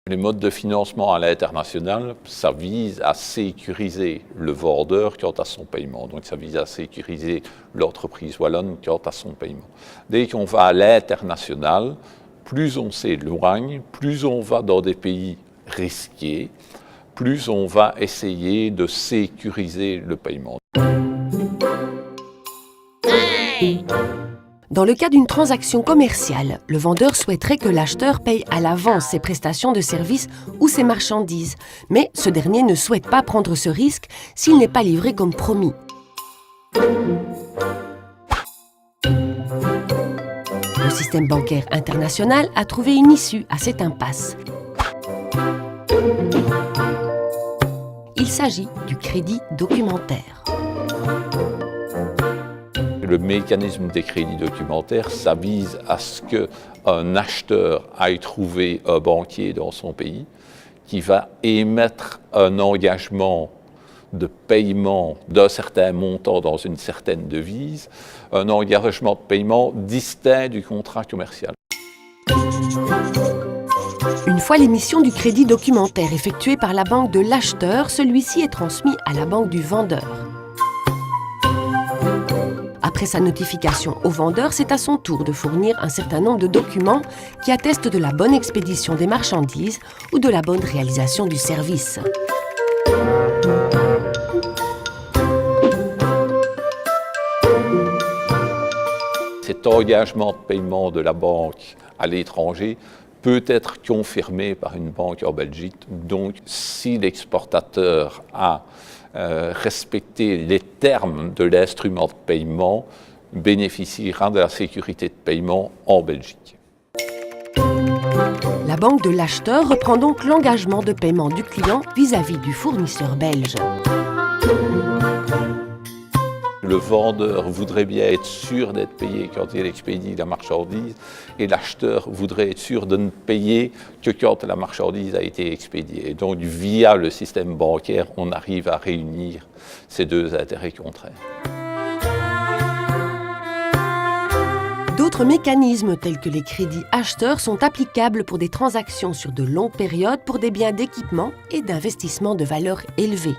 Les modes de financement à l'international, ça vise à sécuriser le vendeur quant à son paiement. Donc ça vise à sécuriser l'entreprise wallonne quant à son paiement. Dès qu'on va à l'international, plus on s'éloigne, plus on va dans des pays risqués, plus on va essayer de sécuriser le paiement. Dans le cas d'une transaction commerciale, le vendeur souhaiterait que l'acheteur paye à l'avance ses prestations de services ou ses marchandises, mais ce dernier ne souhaite pas prendre ce risque s'il n'est pas livré comme promis. Le système bancaire international a trouvé une issue à cette impasse. Il s'agit du crédit documentaire. Le mécanisme des crédits documentaires, ça vise à ce qu'un acheteur aille trouver un banquier dans son pays qui va émettre un engagement de paiement d'un certain montant dans une certaine devise, un engagement de paiement distinct du contrat commercial. Une fois l'émission du crédit documentaire effectuée par la banque de l'acheteur, celui-ci est transmis à la banque du vendeur. Après sa notification au vendeur, c'est à son tour de fournir un certain nombre de documents qui attestent de la bonne expédition des marchandises ou de la bonne réalisation du service. Cet engagement de paiement de la banque à l'étranger peut être confirmé par une banque en Belgique. Donc, si l'exportateur a respecté les termes de l'instrument de paiement, bénéficiera de la sécurité de paiement en Belgique. La banque de l'acheteur reprend donc l'engagement de paiement du client vis-à-vis du fournisseur belge. Le vendeur voudrait bien être sûr d'être payé quand il expédie la marchandise et l'acheteur voudrait être sûr de ne payer que quand la marchandise a été expédiée. Et donc, via le système bancaire, on arrive à réunir ces deux intérêts contraires. D'autres mécanismes tels que les crédits acheteurs sont applicables pour des transactions sur de longues périodes pour des biens d'équipement et d'investissement de valeur élevée.